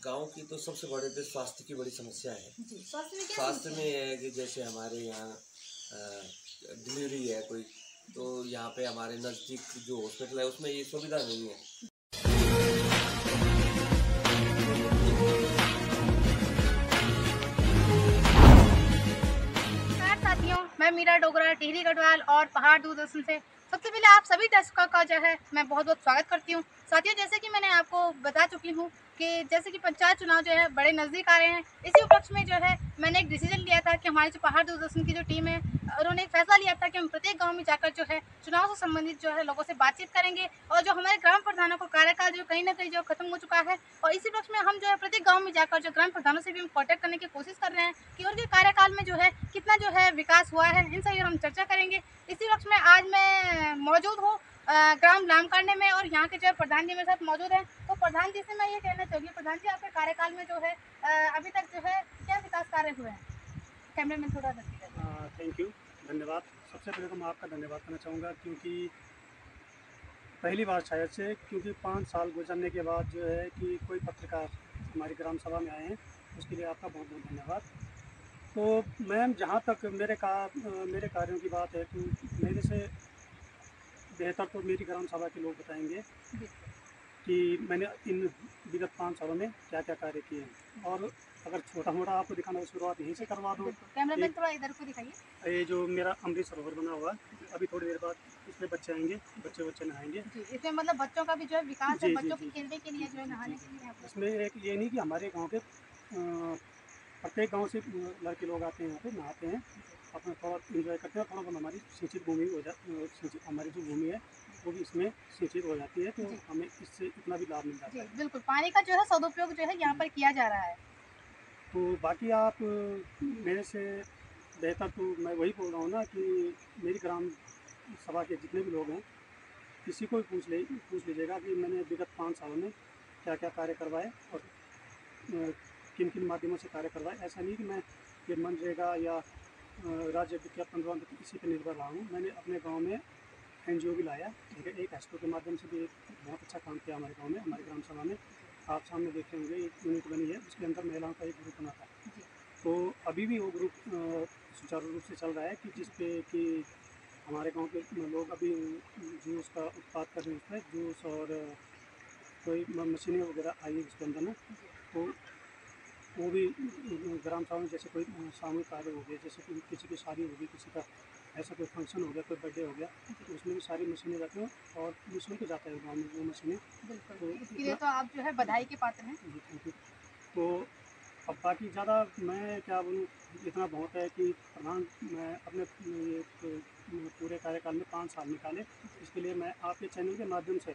गांव की तो सबसे बड़े तो स्वास्थ्य की बड़ी समस्या है। जी, स्वास्थ्य में क्या स्वास्थ्य समस्या में यह है कि जैसे हमारे यहाँ डिलीवरी है कोई, तो यहाँ पे हमारे नज़दीक जो हॉस्पिटल है उसमें ये सुविधा नहीं है। नमस्कार साथियों, मैं मीरा डोगरा टिहरी गढ़वाल और पहाड़ दूरदर्शन से सबसे पहले आप सभी दर्शकों का जो है मैं बहुत बहुत स्वागत करती हूँ। साथियों, जैसे कि मैंने आपको बता चुकी हूँ कि जैसे कि पंचायत चुनाव जो है बड़े नज़दीक आ रहे हैं, इसी उपलक्ष्य में जो है मैंने एक डिसीजन लिया था कि हमारे जो पहाड़ दूरदर्शन की जो टीम है उन्होंने एक फैसला लिया था कि हम प्रत्येक गाँव में जाकर जो है चुनाव से संबंधित जो है लोगों से बातचीत करेंगे और जो हमारे ग्राम प्रधानों का कार्यकाल जो कहीं ना कहीं जो खत्म हो चुका है, और इसी उपलक्ष्य में हम जो है प्रत्येक गाँव में जाकर जो ग्राम प्रधानों से भी हम कॉन्टैक्ट करने की कोशिश कर रहे हैं कि उनके कार्यकाल में जो है कितना जो है विकास हुआ है, इन सभी हम चर्चा करेंगे। इसी वक्त में आज मैं मौजूद हूँ ग्राम लामकांडे में, और यहाँ के जो है प्रधान जी मेरे साथ मौजूद हैं। तो प्रधान जी से मैं ये कहना चाहूँगी, प्रधान जी आपके कार्यकाल में जो है अभी तक जो है क्या विकास कार्य हुए हैं? कैमरे में थोड़ा थैंक यू, धन्यवाद। सबसे पहले तो मैं आपका धन्यवाद करना चाहूँगा, क्योंकि पहली बार शायद से, क्योंकि 5 साल गुजरने के बाद जो है कि कोई पत्रकार हमारी ग्राम सभा में आए हैं, उसके लिए आपका बहुत बहुत धन्यवाद। तो मैम, जहाँ तक मेरे कार्यों की बात है, तो मेरे से बेहतर तो मेरी ग्राम सभा के लोग बताएंगे कि मैंने इन विगत 5 सालों में क्या क्या कार्य किए हैं। और अगर छोटा मोटा आपको दिखाना हो, शुरुआत यहीं से करवा दूँ। कैमरामैन थोड़ा इधर को दिखाइए। ये जो मेरा अमृत सरोवर बना हुआ है, अभी थोड़ी देर बाद इसमें बच्चे आएंगे, बच्चे नहाएंगे। इसमें मतलब बच्चों का भी जो है विकास है, बच्चों के खेलने के लिए जो है नहाने के लिए इसमें एक ये नहीं कि हमारे गांव के प्रत्येक गांव से लड़के लोग आते हैं, यहाँ पे नहाते हैं, अपना थोड़ा इंजॉय करते हैं। थोड़ा बहुत हमारी सिंचित भूमि हो हमारी जो भूमि है वो भी इसमें सिंचित हो जाती है, तो हमें इससे इतना भी लाभ मिल जाता है। बिल्कुल, पानी का जो है सदुपयोग जो है यहाँ पर किया जा रहा है। तो बाकी आप मेरे से बेहतर तो मैं वही बोल रहा हूँ ना कि मेरी ग्राम सभा के जितने भी लोग हैं, किसी को भी पूछ लीजिएगा कि मैंने विगत 5 सालों में क्या क्या कार्य करवाए और किन किन माध्यमों से कार्य करवाए। ऐसा नहीं कि मैं ये मनरेगा या राज्य विज्ञापन इसी पर निर्भर रहा हूँ। मैंने अपने गांव में NGO भी लाया, ठीक है। एक एस्ट्रो के माध्यम से भी बहुत अच्छा काम किया हमारे गांव में, हमारी ग्राम सभा में। आप सामने देख रहे होंगे, एक यूनिट बनी है, उसके अंदर महिलाओं का एक ग्रुप बना था। तो अभी भी वो ग्रुप सुचारू रूप से चल रहा है, कि जिसपे कि हमारे गांव के लोग अभी जूस का उत्पाद कर रहे हैं, उसमें जूस और कोई मशीनें वगैरह आई है उसके अंदर ना। तो वो भी ग्राम सभा में जैसे कोई सामूहिक कार्य हो गया, जैसे कि किसी की शादी हो गई, किसी का ऐसा कोई फंक्शन हो गया, कोई बर्थडे हो गया, तो उसमें भी सारी मशीनें जाती हैं और निःशुल्क जाता है गाँव में वो मशीनें। तो इसके लिए तो आप जो है बधाई के पात्र हैं। जी, थैंक यू। तो अब बाकी ज़्यादा मैं क्या बोलूँ, इतना बहुत है कि प्रधान मैं अपने ये पूरे कार्यकाल में 5 साल निकाले। इसके लिए मैं आपके चैनल के माध्यम से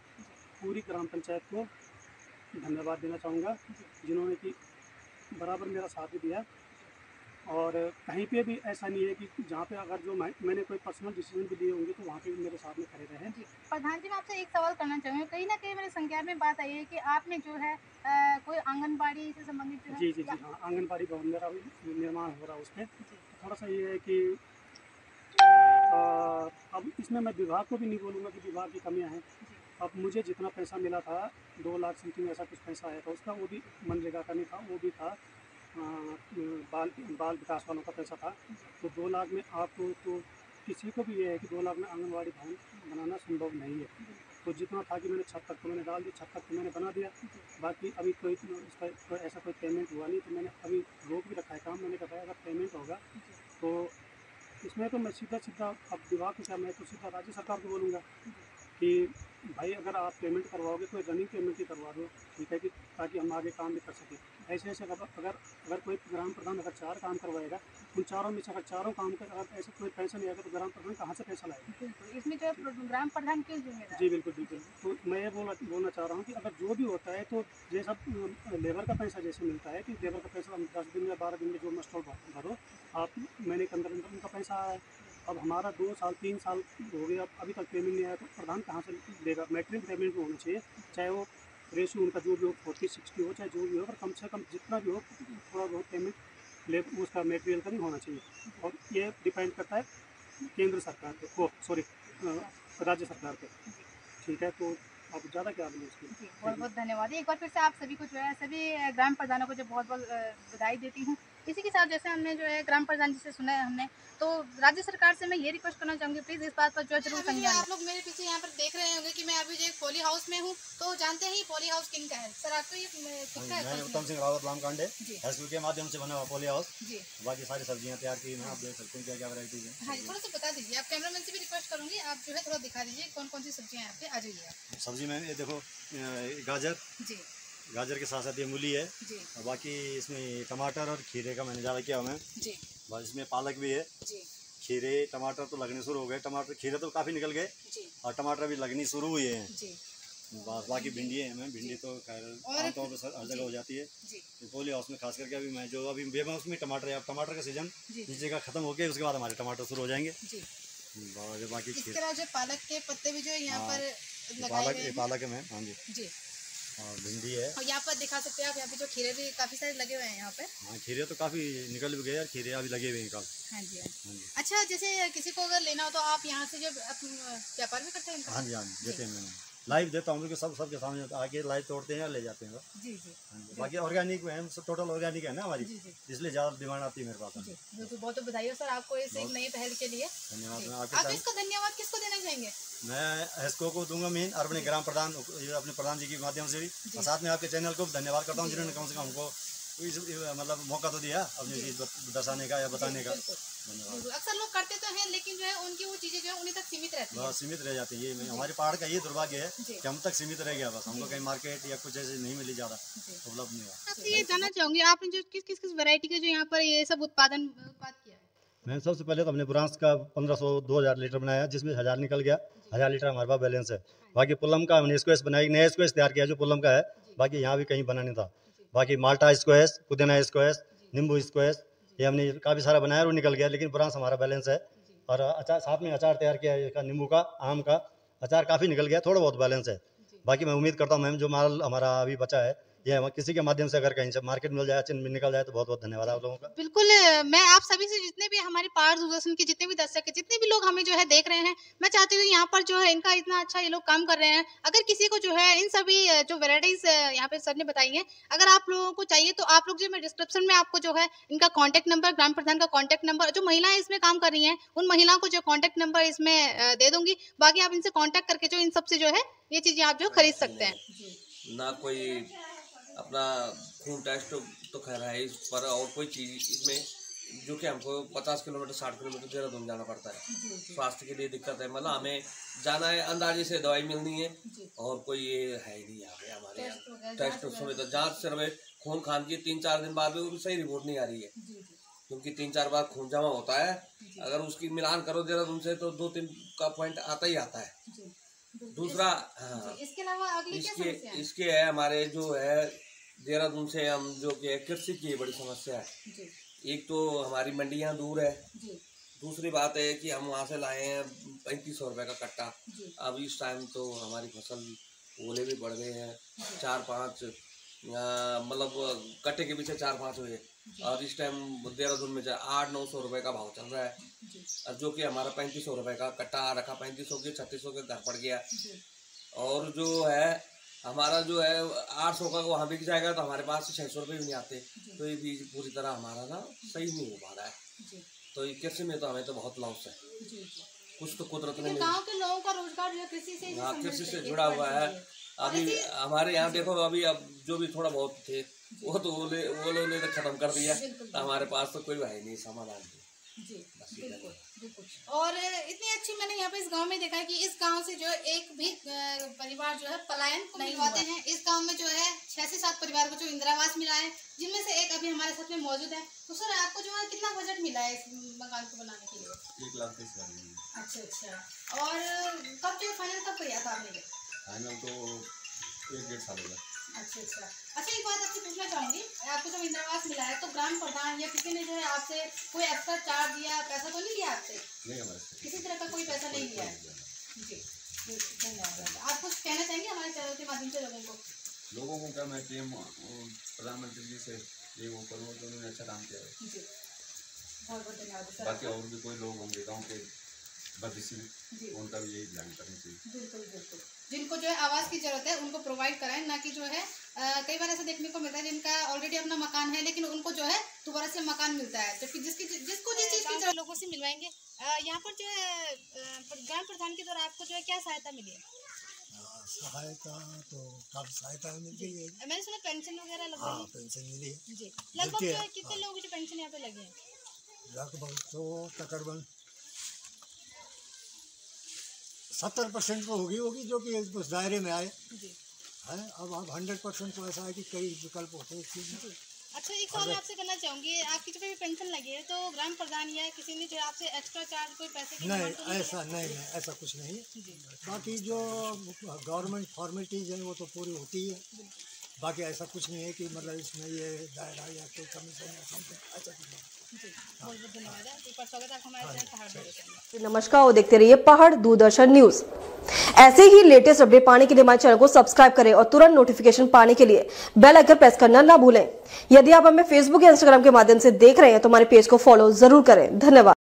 पूरी ग्राम पंचायत को धन्यवाद देना चाहूँगा, जिन्होंने कि बराबर मेरा साथ भी दिया। और कहीं पे भी ऐसा नहीं है कि जहाँ पे अगर जो मैंने कोई पर्सनल डिसीजन भी लिए होंगे, तो वहाँ पे भी मेरे साथ में खड़े रहे। प्रधान जी, मैं आपसे एक सवाल करना चाहूँगी। कहीं ना कहीं मेरे संज्ञान में बात आई है कि आपने जो है कोई आंगनबाड़ी से संबंधित जो है जी हाँ, आंगनबाड़ी भवन मेरा निर्माण हो रहा है उसमें। थोड़ा सा ये है कि अब इसमें मैं विभाग को भी नहीं बोलूँगा कि विभाग की कमियाँ हैं। अब मुझे जितना पैसा मिला था, 2 लाख समथिंग ऐसा कुछ पैसा आया था उसका, वो भी मनरेगा का नहीं था, वो भी था बाल विकास वालों का पैसा था। तो 2 लाख में आपको तो किसी को भी ये है कि 2 लाख में आंगनबाड़ी भवन बनाना संभव नहीं है। तो जितना था कि मैंने छत तक तो मैंने डाल दिया, छत तक तो मैंने बना दिया। बाकी अभी उसका ऐसा कोई पेमेंट हुआ नहीं, तो मैंने अभी रोक भी रखा है काम। मैंने कहा अगर पेमेंट होगा तो इसमें तो मैं सीधा अब विभाग को क्या, मैं तो सीधा राज्य सरकार को बोलूँगा कि भाई अगर आप पेमेंट करवाओगे तो रनिंग पेमेंट ही करवा दो, ठीक है, कि ताकि हम आगे काम भी कर सकें। ऐसे अगर कोई ग्राम प्रधान अगर 4 काम करवाएगा, उन चारों में से अगर चारों काम का अगर ऐसा कोई पैसा नहीं आएगा, तो ग्राम प्रधान कहाँ से पैसा लाएगा? इसमें जो ग्राम प्रधान क्यों जिम्मेदार? जी बिल्कुल। तो मैं ये बोलना चाह रहा हूँ कि अगर जो भी होता है, तो ये सब लेबर का पैसा जैसे मिलता है, कि लेबर का पैसा 10 दिन या 12 दिन में जो मस्टॉल भरो आप, महीने के अंदर उनका पैसा आया। अब हमारा 2 साल 3 साल हो गया, अभी तक पेमेंट नहीं आया, तो प्रधान कहाँ से देगा? मैट्रिक पेमेंट होना चाहिए, चाहे वो रेशियो उनका जो भी हो, 40-60 हो, चाहे जो भी हो, पर कम से कम जितना भी हो थोड़ा बहुत पेमेंट उसका मेटेरियल का भी होना चाहिए। और ये डिपेंड करता है केंद्र सरकार पे, राज्य सरकार पे, ठीक है। तो आप ज़्यादा क्या बोले उसके जी, बहुत बहुत धन्यवाद। एक बार फिर से आप सभी को जो है सभी ग्राम प्रधानों को जो बहुत बहुत बधाई देती हूँ। इसी के साथ जैसे हमने जो है ग्राम प्रधान जी से सुना है हमने, तो राज्य सरकार से मैं ये रिक्वेस्ट करना चाहूँगी, प्लीज़ इस बात पर जो है जरूर संज्ञान लें। आप लोग मेरे पीछे यहाँ पर देख रहे होंगे कि मैं अभी जो एक पॉली हाउस में हूँ, तो जानते हैं पॉली हाउस किन का है? सर आपको ये किसका है? मैं उत्तम सिंह रावत लामकांडे जी एसक्यू के माध्यम से बना हुआ पॉली हाउस। जी बाकी सारी सब्जियां तैयार की हैं, आप देख सकते हैं क्या क्या वैरायटीज हैं। हाँ जी, थोड़ा सा बता दीजिए। आप कैमरामैन से भी रिक्वेस्ट करूँगी, आप जो है थोड़ा दिखा दीजिए कौन कौन सी सब्जियाँ हैं आपके। आ जाइए आप। सब्जी में ये देखो गाजर, जी गाजर के साथ साथ ये मूली है, जी और बाकी इसमें टमाटर और खीरे का मैंने ज़्यादा किया हुआ है। जी बस इसमें पालक भी है, जी खीरे टमाटर तो लगने शुरू हो गए, टमाटर खीरे तो काफ़ी निकल गए जी और टमाटर भी लगनी शुरू हुए हैं। जी बस बाकी भिंडी है, हमें भिंडी तो खैर आमतौर पर हर जगह हो जाती है। जी पॉली हाउस में खास करके अभी मैं जो अभी बेबा उसमें टमाटर है, अब टमाटर का सीजन जी नीचे का खत्म हो गया, उसके बाद हमारे टमाटर शुरू हो जाएंगे। जी और बाकी इस खीर तरह जो पालक के पत्ते भी जो है यहाँ हाँ, पर लगाए गए हैं। पालक है मैं, हाँ जी, जी और भिंडी है। और यहाँ पर दिखा सकते हैं आप, यहाँ पे जो खीरे भी काफी सारे लगे हुए हैं यहाँ पे। हाँ खीरे तो काफ़ी निकल भी गए और खीरे अभी लगे हुए हैं काफ़ी। हाँ जी हाँ हाँ जी, अच्छा, जैसे किसी को अगर लेना हो तो आप यहाँ से जो व्यापार भी करते हैं इनका? हाँ जी, हाँ जी, देते हैं मैंने लाइव देता हूँ, क्योंकि सबके सामने आके लाइव तोड़ते हैं और ले जाते हैं। जी जी हाँ जी, बाकी ऑर्गेनिक है, सब टोटल ऑर्गेनिक है ना हमारी, जी जी इसलिए ज़्यादा डिमांड आती है मेरे पास। जी बिल्कुल, बहुत बहुत बधाई हो सर आपको इस एक नई पहल के लिए। धन्यवाद। जी। मैं आप आपके इसका धन्यवाद किसको देना चाहेंगे? मैं एसको को दूंगा मेन, और अपने ग्राम प्रधान ये अपने प्रधान जी के माध्यम से भी, और साथ में आपके चैनल को भी धन्यवाद करता हूँ, जिन्होंने कम से कम हमको मतलब मौका तो दिया अपनी चीज़ दर्शाने का या बताने का। धन्यवाद। बिल्कुल, अक्सर लोग करते तो हैं लेकिन जो है उनकी वो चीजें जो है उन्हीं तक सीमित रहती हैं। बस सीमित रह जाती है, ये हमारे पहाड़ का ये दुर्भाग्य है जी। कि हम तक सीमित रह गया, बस हमको कहीं मार्केट या कुछ ऐसे नहीं मिली ज़्यादा उपलब्ध नहीं हुआ। आपसे ये जानना चाहूंगी, आपने जो किस वैरायटी के जो यहाँ पर ये सब उत्पाद किया है? मैंने सबसे पहले तो अपने ब्रांच का 1500-2000 लीटर बनाया, जिसमें 1000 निकल गया, 1000 लीटर हमारे पास बैलेंस है। बाकी पुल्लम का हमने स्क्वैश बनाई, नया स्क्वैश तैयार किया जो पुल्लम का है, बाकी यहाँ भी कहीं बना नहीं था। बाकी माल्टा स्क्वैश, पुदीना स्क्वैश, नींबू स्क्वैश, ये हमने काफ़ी सारा बनाया और वो निकल गया, लेकिन ब्रांच हमारा बैलेंस है। और अचार, साथ में अचार तैयार किया है, नींबू का, आम का अचार काफ़ी निकल गया, थोड़ा बहुत बैलेंस है। बाकी मैं उम्मीद करता हूँ मैम जो माल हमारा अभी बचा है, ये हम किसी के माध्यम से अगर कहीं से मार्केट मिल जाए, चिन्ह निकल जाए, तो बहुत बहुत धन्यवाद आप लोगों का। बिल्कुल, मैं आप सभी से, जितने भी हमारे पहाड़ दूरदर्शन के जितने भी दर्शक है, जितने भी लोग हमें जो है देख रहे हैं, मैं चाहती हूँ यहाँ पर जो है इनका इतना अच्छा ये लोग काम कर रहे हैं, अगर किसी को जो है इन सभी जो वेराइटीज यहाँ पे सर ने बताई हैं, अगर आप लोगों को चाहिए तो आप लोग जो, मैं डिस्क्रिप्शन में आपको जो है इनका कॉन्टैक्ट नंबर, ग्राम प्रधान का कॉन्टैक्ट नंबर, जो महिलाएं इसमें काम कर रही हैं उन महिलाओं को जो कॉन्टैक्ट नंबर इसमें दे दूंगी। बाकी आप इनसे कॉन्टैक्ट करके जो इन सबसे जो है ये चीजें आप जो खरीद सकते हैं। ना कोई अपना खून टेस्ट तो खैर है इस पर, और कोई चीज़ इसमें जो कि हमको 50 किलोमीटर 60 किलोमीटर देहरादून जाना पड़ता है, स्वास्थ्य के लिए दिक्कत है, मतलब हमें जाना है, अंदाजे से दवाई मिलनी है, और कोई ये है नहीं यहाँ पे हमारे यहाँ टेस्ट सुविधा। जाँच सर्वे खून खान की 3-4 दिन बाद भी वो सही रिपोर्ट नहीं आ रही है, क्योंकि 3-4 बार खून जमा होता है, अगर उसकी मिलान करो देहरादून से तो 2-3 का पॉइंट आता ही आता है। दूसरा हाँ, इसके अलावा अगली क्या समस्या है? इसके है हमारे जो है देहरादून से हम जो कि कृषि की बड़ी समस्या है। एक तो हमारी मंडियाँ दूर है, दूसरी बात है कि हम वहाँ से लाए हैं 3500 रुपये का कट्टा। अब इस टाइम तो हमारी फसल ओले भी बढ़ गए हैं, 4-5 मतलब कट्टे के पीछे 4-5 हुए, और इस टाइम देहरादून में 800-900 रुपये का भाव चल रहा है, और जो कि हमारा 3500 रुपये का कट्टा आ रखा, 3500 के 3600 के घर पड़ गया, और जो है हमारा जो है 800 का वहाँ बिक जाएगा तो हमारे पास 600 रुपये भी नहीं आते, तो ये बीज पूरी तरह हमारा ना सही नहीं हो पा रहा है। तो ये कृषि में तो हमें तो बहुत लॉस है, कुछ तो कुदरत ने गांव के लोगों का रोजगार जो कृषि से, हाँ कृषि से जुड़ा हुआ है। अभी हमारे यहाँ देखो, अभी अब जो भी थोड़ा बहुत थे वो तो ओले ने तो खत्म कर दिया, तो हमारे पास तो कोई है नहीं समाधान। जी बिल्कुल बिल्कुल। और इतनी अच्छी मैंने यहाँ पे इस गांव में देखा है कि इस गांव से जो है एक भी परिवार जो है पलायन नहीं हुआ है। इस गांव में जो है 6 से 7 परिवार को जो इंदिरा आवास मिला है, जिनमें से एक अभी हमारे साथ में मौजूद है। तो सर आपको जो है कितना बजट मिला है इस मकान को बनाने के लिए? 1,30,000। अच्छा। और कब जो फाइनल कब किया था आपने? फाइनल तो 1-1.5 साल हो गया। अच्छा। एक बात आपसे पूछना चाहूँगी, आपको जब इंदिरा आवास मिला है तो ग्राम प्रधान या किसी ने जो है आपसे कोई एक्स्ट्रा चार्ज या पैसा तो नहीं लिया आपसे? नहीं, हमारे किसी तरह का कोई पैसा नहीं लिया है। जी धन्यवाद। आप कुछ कहना चाहेंगे हमारे चैनल के माध्यम से लोगों को? क्या मैं पीएम प्रधानमंत्री जी से ये वो करूँ तो उन्होंने अच्छा काम किया है। जी बहुत धन्यवाद सर। बाकी और भी कोई लोग होंगे गाँव के भविष्य में, उनका भी यही ध्यान करना चाहिए। बिल्कुल। जिनको जो है आवास की जरूरत है उनको प्रोवाइड कराएं, ना कि जो है कई बार ऐसा देखने को मिलता है जिनका ऑलरेडी अपना मकान है लेकिन उनको जो है दोबारा से मकान मिलता है, जबकि जिसको जिस चीज़ की जरूरत लोगों से मिलवाएंगे। यहाँ पर जो है ग्राम प्रधान के द्वारा आपको जो है क्या सहायता मिली है? सहायता तो काफी सहायता मिल गई है। मैंने सुना पेंशन वगैरह लग हाँ, गई है। पेंशन मिली है जी, लगभग कितने लोगों की पेंशन यहाँ पे लगी है? लगभग तो तकरीबन 70% तो होगी जो कि उस दायरे में आए है। अब 100% तो ऐसा है कि कई विकल्प होते हैं इस चीज़ में। अच्छा, एक सवाल मैं आपसे करना चाहूँगी, आपकी जो भी पेंशन लगी है तो ग्राम प्रधान या किसी ने जो आपसे एक्स्ट्रा चार्ज कोई पैसे की नहीं, ऐसा नहीं, ऐसा कुछ नहीं। बाकी जो गवर्नमेंट फॉर्मेलिटीज़ हैं वो तो पूरी होती है, बाकी ऐसा कुछ नहीं है कि मतलब इसमें ये दायरा या कोई कमीशन या समथिंग ऐसा कुछ नहीं। बहुत बहुत धन्यवाद है। एक बार स्वागत है हमारे चैनल पहाड़ दूरदर्शन। नमस्कार और देखते रहिए पहाड़ दूरदर्शन न्यूज। ऐसे ही लेटेस्ट अपडेट पाने के लिए हमारे चैनल को सब्सक्राइब करें और तुरंत नोटिफिकेशन पाने के लिए बेल आइकन प्रेस करना ना भूलें। यदि आप हमें फेसबुक या इंस्टाग्राम के माध्यम से देख रहे हैं तो हमारे पेज को फॉलो जरूर करें। धन्यवाद।